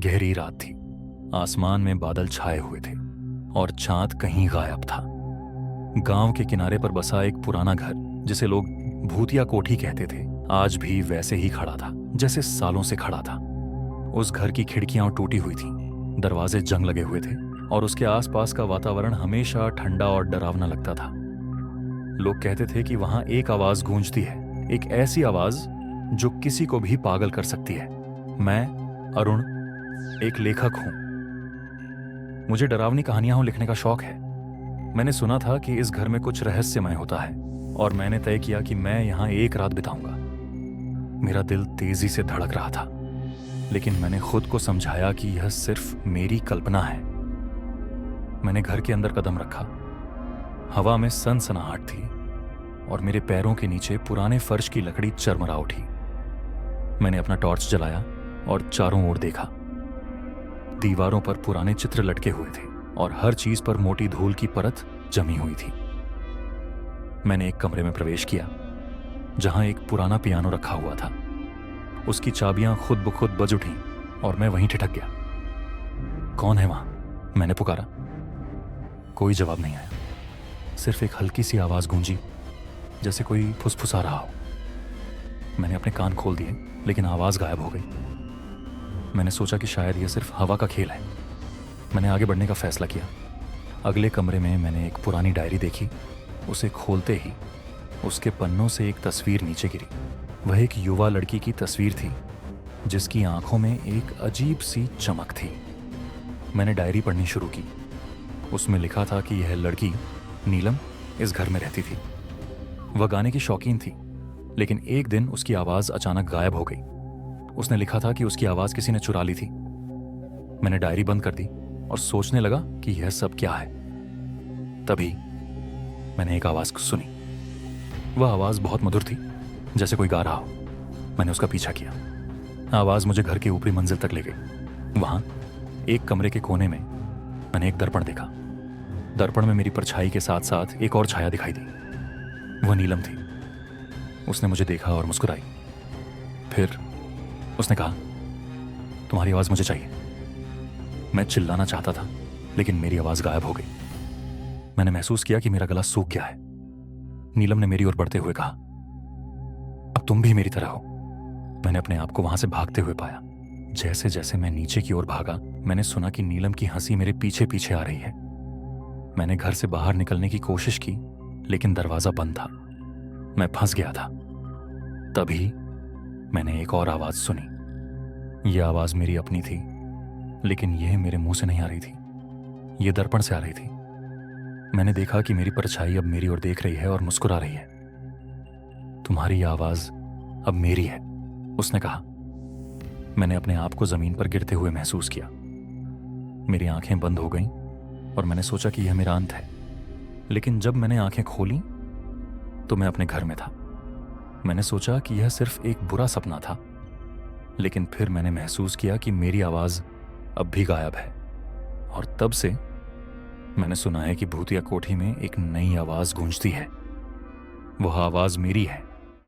गहरी रात थी। आसमान में बादल छाए हुए थे और चांद कहीं गायब था। गांव के किनारे पर बसा एक पुराना घर, जिसे लोग भूतिया कोठी कहते थे, आज भी वैसे ही खड़ा था जैसे सालों से खड़ा था। उस घर की खिड़कियां टूटी हुई थीं, दरवाजे जंग लगे हुए थे और उसके आसपास का वातावरण हमेशा ठंडा और डरावना लगता था। लोग कहते थे कि वहां एक आवाज गूंजती है, एक ऐसी आवाज जो किसी को भी पागल कर सकती है। मैं अरुण एक लेखक हूं। मुझे डरावनी कहानियां लिखने का शौक है। मैंने सुना था कि इस घर में कुछ रहस्यमय होता है और मैंने तय किया कि मैं यहां एक रात बिताऊंगा। मेरा दिल तेजी से धड़क रहा था, लेकिन मैंने खुद को समझाया कि यह सिर्फ मेरी कल्पना है। मैंने घर के अंदर कदम रखा। हवा में सनसनाहट थी और मेरे पैरों के नीचे पुराने फर्श की लकड़ी चरमरा उठी। मैंने अपना टॉर्च जलाया और चारों ओर देखा। दीवारों पर पुराने चित्र लटके हुए थे और हर चीज पर मोटी धूल की परत जमी हुई थी। मैंने एक कमरे में प्रवेश किया जहां एक पुराना पियानो रखा हुआ था। उसकी चाबियां खुद ब खुद बज उठीं और मैं वहीं ठिठक गया। कौन है वहां? मैंने पुकारा। कोई जवाब नहीं आया। सिर्फ एक हल्की सी आवाज गूंजी, जैसे कोई फुसफुसा रहा हो। मैंने अपने कान खोल दिए, लेकिन आवाज गायब हो गई। मैंने सोचा कि शायद यह सिर्फ हवा का खेल है। मैंने आगे बढ़ने का फैसला किया। अगले कमरे में मैंने एक पुरानी डायरी देखी। उसे खोलते ही उसके पन्नों से एक तस्वीर नीचे गिरी। वह एक युवा लड़की की तस्वीर थी, जिसकी आंखों में एक अजीब सी चमक थी। मैंने डायरी पढ़नी शुरू की। उसमें लिखा था कि यह लड़की नीलम इस घर में रहती थी। वह गाने की शौकीन थी, लेकिन एक दिन उसकी आवाज अचानक गायब हो गई। उसने लिखा था कि उसकी आवाज किसी ने चुरा ली थी। मैंने डायरी बंद कर दी और सोचने लगा कि यह सब क्या है। तभी मैंने एक आवाज सुनी। वह आवाज बहुत मधुर थी, जैसे कोई गा रहा हो। मैंने उसका पीछा किया। आवाज मुझे घर की ऊपरी मंजिल तक ले गई। वहां एक कमरे के कोने में मैंने एक दर्पण देखा। दर्पण में मेरी परछाई के साथ साथ एक और छाया दिखाई दी। वह नीलम थी। उसने मुझे देखा और मुस्कुराई। फिर उसने कहा, तुम्हारी आवाज मुझे चाहिए। मैं चिल्लाना चाहता था, लेकिन मेरी आवाज गायब हो गई। मैंने महसूस किया कि मेरा गला सूख गया है। नीलम ने मेरी ओर बढ़ते हुए कहा, अब तुम भी मेरी तरह हो। मैंने अपने आप को वहां से भागते हुए पाया। जैसे जैसे मैं नीचे की ओर भागा, मैंने सुना कि नीलम की हंसी मेरे पीछे पीछे आ रही है। मैंने घर से बाहर निकलने की कोशिश की, लेकिन दरवाजा बंद था। मैं फंस गया था। तभी मैंने एक और आवाज सुनी। यह आवाज मेरी अपनी थी, लेकिन यह मेरे मुंह से नहीं आ रही थी। यह दर्पण से आ रही थी। मैंने देखा कि मेरी परछाई अब मेरी ओर देख रही है और मुस्कुरा रही है। तुम्हारी आवाज अब मेरी है, उसने कहा। मैंने अपने आप को जमीन पर गिरते हुए महसूस किया। मेरी आंखें बंद हो गईं और मैंने सोचा कि यह मेरा अंत है। लेकिन जब मैंने आंखें खोली तो मैं अपने घर में था। मैंने सोचा कि यह सिर्फ एक बुरा सपना था, लेकिन फिर मैंने महसूस किया कि मेरी आवाज अब भी गायब है। और तब से मैंने सुना है कि भूतिया कोठी में एक नई आवाज गूंजती है। वह आवाज मेरी है।